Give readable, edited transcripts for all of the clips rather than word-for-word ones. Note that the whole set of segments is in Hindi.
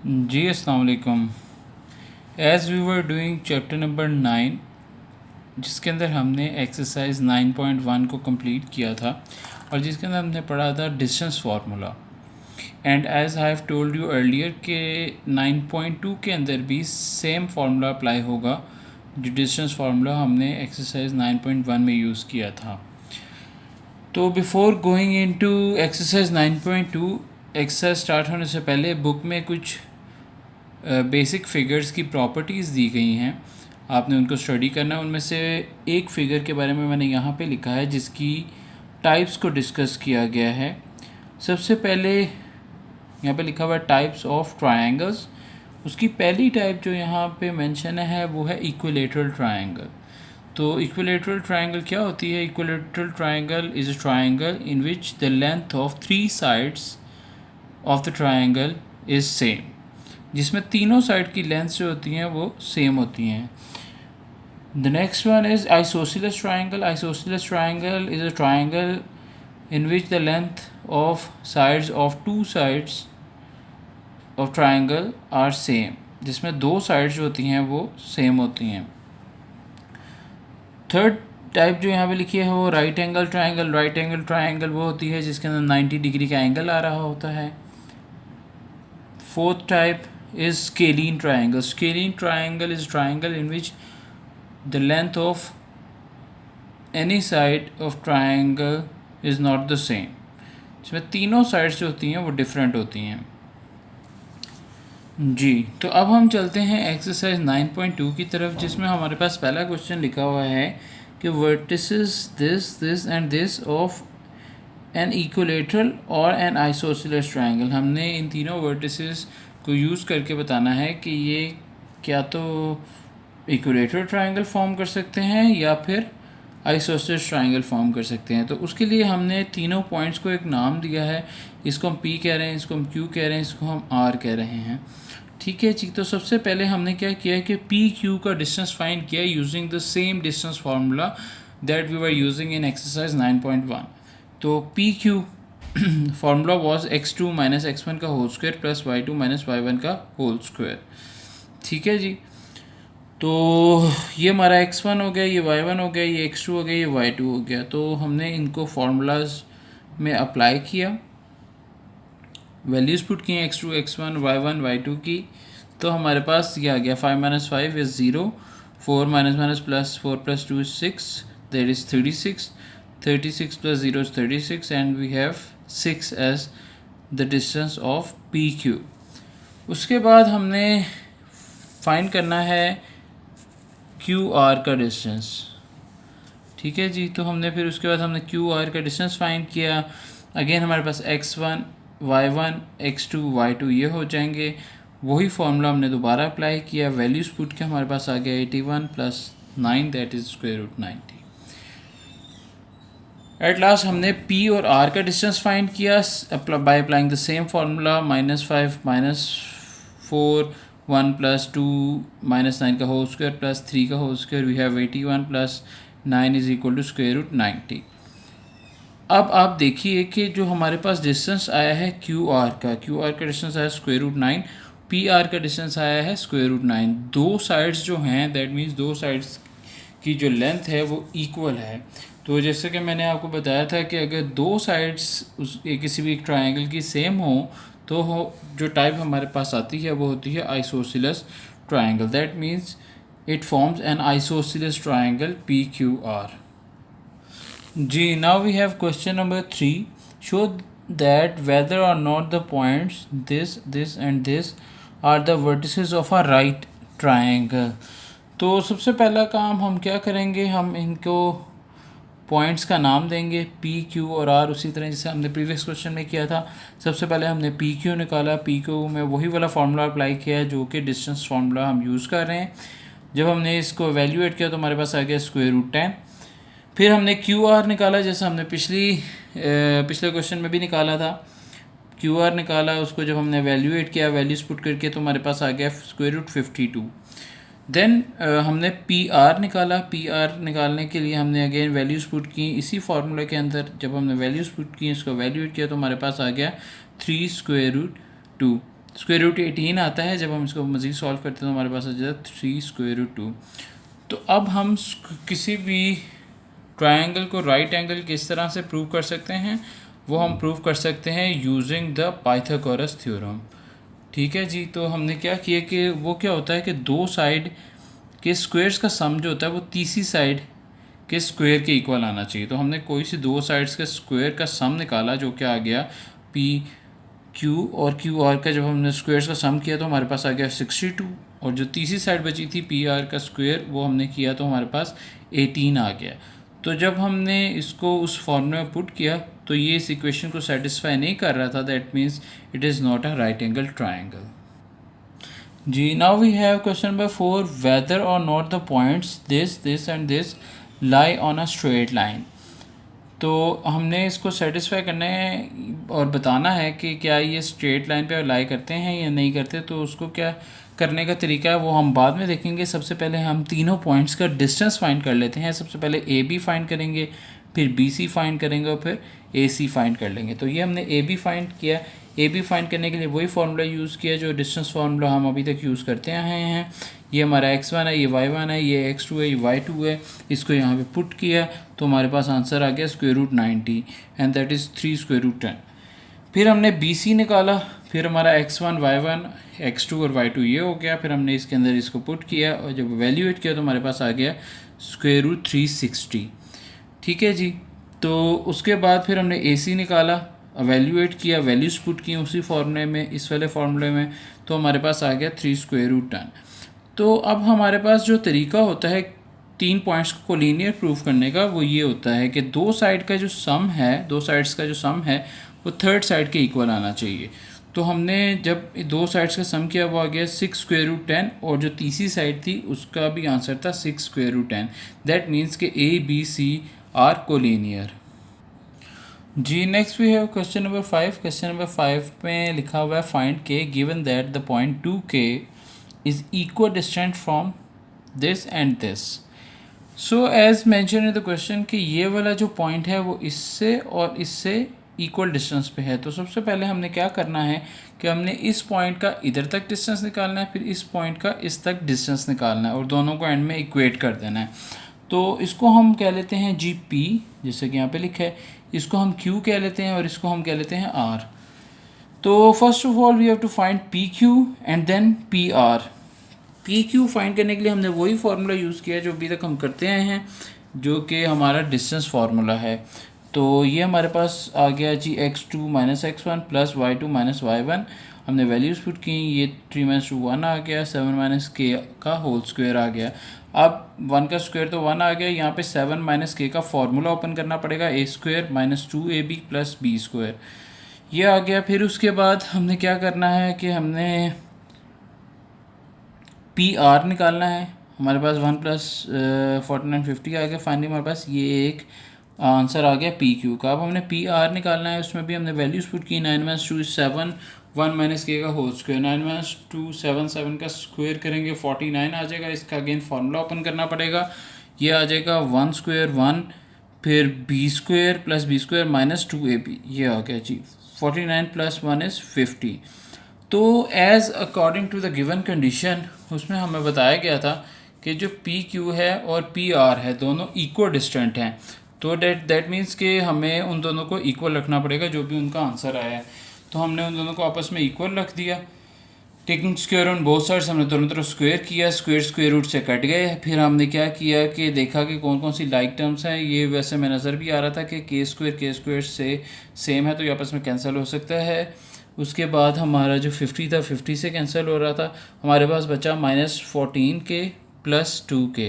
जी अस्सलाम वालेकुम। As we were doing chapter number 9, जिसके अंदर हमने एक्सरसाइज 9.1 को कंप्लीट किया था और जिसके अंदर हमने पढ़ा था distance formula. And as I have told you earlier के 9.2 के अंदर भी सेम फार्मूला अप्लाई होगा जो डिस्टेंस फार्मूला हमने एक्सरसाइज 9.1 में यूज़ किया था। तो before going into exercise 9.2, exercise start होने से पहले बुक में कुछ बेसिक फ़िगर्स की प्रॉपर्टीज़ दी गई हैं, आपने उनको स्टडी करना है। उनमें से एक फ़िगर के बारे में मैंने यहाँ पे लिखा है जिसकी टाइप्स को डिस्कस किया गया है। सबसे पहले यहाँ पे लिखा हुआ है टाइप्स ऑफ ट्रायंगल्स। उसकी पहली टाइप जो यहाँ पे मेंशन है वो है इक्विलेटरल ट्रायंगल। तो इक्विलेटरल ट्रायंगल क्या होती है? Equilateral triangle is a triangle in which the length of 3 sides of the triangle is same, जिसमें तीनों साइड की लेंथ जो होती हैं वो सेम होती हैं। The next one is isosceles triangle. Isosceles triangle is a triangle in which the length of sides of 2 sides of triangle are same, जिसमें 2 साइड्स जो होती हैं वो सेम होती हैं। थर्ड टाइप जो यहाँ पे लिखी है वो right angle triangle. Right angle triangle वो होती है जिसके अंदर 90 डिग्री का एंगल आ रहा होता है। Fourth type is scalene triangle. Scalene triangle is a triangle in which the length of any side of triangle is not the same, इसमें तीनों साइड्स जो होती हैं वो डिफरेंट होती हैं। जी, तो अब हम चलते हैं एक्सरसाइज 9.2 की तरफ, जिसमें हमारे पास पहला क्वेश्चन लिखा हुआ है कि vertices this and this of an equilateral और एन आइसोसेलेस ट्रायंगल। हमने इन तीनों वर्टिसेस को यूज़ करके बताना है कि ये क्या तो इक्विलेटरल ट्रायंगल फॉर्म कर सकते हैं या फिर आइसोसेलेस ट्रायंगल फॉर्म कर सकते हैं। तो उसके लिए हमने तीनों पॉइंट्स को एक नाम दिया है। इसको हम P कह रहे हैं, इसको हम Q कह रहे हैं, इसको हम R कह रहे हैं। ठीक है जी। तो सबसे पहले हमने क्या किया कि PQ का डिस्टेंस फाइंड किया using the same distance formula that we were using in exercise 9.1। तो PQ formula was x2 minus x1 का whole square plus y2 minus y1 का होल स्क्वायर। ठीक है जी। तो ये हमारा x1 हो गया, ये y1 हो गया, ये x2 हो गया, ये y2 हो गया। तो हमने इनको फार्मूलाज में अप्लाई किया, वैल्यूज़ पुट किए x2 x1 y1 y2 की। तो हमारे पास ये आ गया 5 minus 5 is 0, 4 minus minus plus 4 plus 2 is 6, that is 36, 36 plus 0 is 36 and we have 6 as the distance of PQ। उसके बाद हमने फाइंड करना है QR का डिस्टेंस। ठीक है जी। तो हमने फिर उसके बाद हमने QR का डिस्टेंस फाइंड किया। अगेन हमारे पास x1 y1 x2 y2 ये हो जाएंगे। वही फार्मूला हमने दोबारा अप्लाई किया, वैल्यूज़ पुट के हमारे पास आ गया 81 plus 9 that is square root 90। At last हमने P और R का डिस्टेंस फाइंड किया by applying the same formula, -5 -4 1 plus 2 -9 का होल स्क्वायर प्लस 3 का whole square, we have 81 plus 9 is equal to square root 90। अब आप देखिए कि जो हमारे पास डिस्टेंस आया है QR का डिस्टेंस आया स्क्वायर रूट 9, PR का डिस्टेंस आया है स्क्वायर रूट 9। दो साइड्स जो हैं दैट मीन्स दो साइड्स की जो लेंथ है वो इक्वल है। तो जैसे कि मैंने आपको बताया था कि अगर दो साइड्स किसी भी ट्रायंगल की सेम हो तो जो टाइप हमारे पास आती है वो होती है isosceles triangle. That means it forms an isosceles triangle PQR। जी, now we have question number 3. Show that whether or not the points this and this are the vertices of a right triangle। तो सबसे पहला काम हम क्या करेंगे, हम इनको पॉइंट्स का नाम देंगे P, Q और R, उसी तरह जैसे हमने प्रीवियस क्वेश्चन में किया था। सबसे पहले हमने PQ निकाला, PQ में वही वाला फार्मूला अप्लाई किया है जो कि डिस्टेंस फार्मूला हम यूज़ कर रहे हैं। जब हमने इसको वैल्यूएट किया तो हमारे पास आ गया स्क्वायर रूट 10। फिर हमने QR निकाला, जैसे हमने पिछले क्वेश्चन में भी निकाला था। QR निकाला, उसको जब हमने वैल्यूएट किया, वैल्यूज़ पुट करके, तो हमारे पास आ गया स्क्वायर रूट 52। देन हमने PR निकाला। PR निकालने के लिए हमने अगेन वैल्यूज़ पुट की इसी फार्मूला के अंदर। जब हमने वैल्यूज़ पुट की, इसको वैल्यूएट किया तो हमारे पास आ गया 3 स्क्वायर रूट 2। स्क्वायर रूट 18 आता है। जब हम इसको मज़ीद सॉल्व करते हैं तो हमारे पास आ जाता है 3 स्क्वायर रूट 2। तो अब हम किसी भी ट्रायंगल को राइट एंगल किस तरह से प्रूव कर सकते हैं, वो हम प्रूव कर सकते हैं यूजिंग द पाइथागोरस थ्योरम। ठीक है जी। तो हमने क्या किया कि वो क्या होता है कि दो साइड के स्क्वायर्स का सम जो होता है वो तीसरी साइड के स्क्वायर के इक्वल आना चाहिए। तो हमने कोई सी दो साइड्स के स्क्वायर का सम निकाला जो क्या आ गया पी क्यू और क्यू आर का। जब हमने स्क्वायर्स का सम किया तो हमारे पास आ गया 62, और जो तीसरी साइड बची थी पी आर का स्क्वायर वो हमने किया तो हमारे पास 18 आ गया। तो जब हमने इसको उस फॉर्मूले में पुट किया तो ये इस इक्वेशन को सेटिस्फाई नहीं कर रहा था। That means it is not a right angle triangle जी। Now we have question number 4, whether और not the points this and this lie on a straight line. तो हमने इसको सेटिस्फाई करना है और बताना है कि क्या ये स्ट्रेट लाइन पे लाई करते हैं या नहीं करते। तो उसको क्या करने का तरीका है वो हम बाद में देखेंगे। सबसे पहले हम तीनों पॉइंट्स का डिस्टेंस फाइंड कर लेते हैं। सबसे पहले ए बी फाइंड करेंगे, फिर बी सी फाइंड करेंगे और फिर ए सी फाइंड कर लेंगे। तो ये हमने ए बी फाइंड किया। ए बी फाइंड करने के लिए वही फार्मूला यूज़ किया जो डिस्टेंस फार्मूला हम अभी तक यूज़ करते आए हैं। ये हमारा x1 है, ये y1 है, ये x2 है, ये y2 है। इसको यहाँ पे पुट किया तो हमारे पास आंसर आ गया स्क्वायर रूट 90 एंड दैट इज़ 3 स्क्वायर रूट 10। फिर हमने बी सी निकाला, फिर हमारा x1 y1 x2 और y2 ये हो गया। फिर हमने इसके अंदर इसको पुट किया और जब वैल्यूएट किया तो हमारे पास आ गया स्क्वायर रूट 360। ठीक है जी। तो उसके बाद फिर हमने ए सी निकाला, वैल्यूएट किया, वैल्यूज पुट की उसी फॉर्मूले में, इस वाले फार्मूले में, तो हमारे पास आ गया 3 स्क्वायर रूट 10। तो अब हमारे पास जो तरीका होता है तीन पॉइंट्स को लीनियर प्रूफ करने का वो ये होता है कि दो साइड का जो सम है, दो साइड्स का जो सम है वो थर्ड साइड के इक्वल आना चाहिए। तो हमने जब दो साइड्स का सम किया वो आ गया 6 स्क्वायर रूट 10 और जो तीसरी साइड थी उसका भी आंसर था 6 स्क्वायर रूट 10। दैट मीन्स कि A B C are collinear जी। Next we have question number 5। Question number 5 में लिखा हुआ है find K given that the point 2K is equal distant from this and this. So as mention in the question कि ये वाला जो पॉइंट है वो इससे और इससे इक्वल डिस्टेंस पे है। तो सबसे पहले हमने क्या करना है कि हमने इस पॉइंट का इधर तक डिस्टेंस निकालना है, फिर इस पॉइंट का इस तक डिस्टेंस निकालना है और दोनों को एंड में इक्वेट कर देना है। तो इसको हम कह लेते हैं जी पी, जैसे कि यहाँ पे लिखा है। इसको हम क्यू कह लेते हैं और इसको हम कह लेते हैं आर। तो first of all we have to find P Q and then P R. P Q find करने के लिए हमने वही फार्मूला यूज़ किया जो अभी तक हम करते आए हैं, जो कि हमारा डिस्टेंस फार्मूला है। तो ये हमारे पास आ गया जी x2 minus x1 plus y2 minus y1। हमने वैल्यूज़ पुट की, ये 3 माइनस 2 1 आ गया, 7 माइनस के का होल स्क्वायर आ गया। अब 1 का स्क्वायर तो 1 आ गया, यहाँ पे 7 माइनस के का फार्मूला ओपन करना पड़ेगा, a square minus 2ab plus b square ये आ गया। फिर उसके बाद हमने क्या करना है कि हमने पी आर निकालना है। हमारे पास 1 प्लस 4950 आ गया। फाइनली हमारे पास ये एक आंसर आ गया पी क्यू का। अब हमने पी आर निकालना है, उसमें भी हमने वैल्यूज़ पुट की। 9 माइनस 2 7, 1 माइनस के का होल स्क्वायर, 9 माइनस 2 7 7 का स्क्वायर करेंगे 49 आ जाएगा। इसका अगेन फार्मूला ओपन करना पड़ेगा, ये आ जाएगा 1 स्क्वायर 1 फिर B square plus B square minus 2ab ये आ गया जी। 49 प्लस 1 इज़ 50। तो as according to the given condition उसमें हमें बताया गया था कि जो पी क्यू है और पी आर है दोनों इक्वल डिस्टेंट हैं। तो दैट मीन्स कि हमें उन दोनों को इक्वल रखना पड़ेगा जो भी उनका आंसर आया है। तो हमने उन दोनों को आपस में इक्वल रख दिया। Taking square on both sides, हमने दोनों तरफ स्क्वायर किया, स्क्वायर स्क्वायर रूट से कट गए। फिर हमने क्या किया कि देखा कि कौन कौन सी लाइक टर्म्स हैं। ये वैसे में नज़र भी आ रहा था कि के स्क्वायर से सेम है तो ये आपस में कैंसिल हो सकता है। उसके बाद हमारा जो 50 था 50 से कैंसिल हो रहा था। हमारे पास बचा -14 के प्लस 2 के,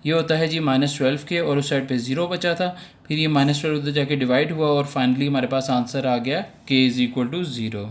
ये होता है जी -12 के, और उस साइड पे 0 बचा था। फिर ये -12 उधर जाके डिवाइड हुआ और फाइनली हमारे पास आंसर आ गया k = 0।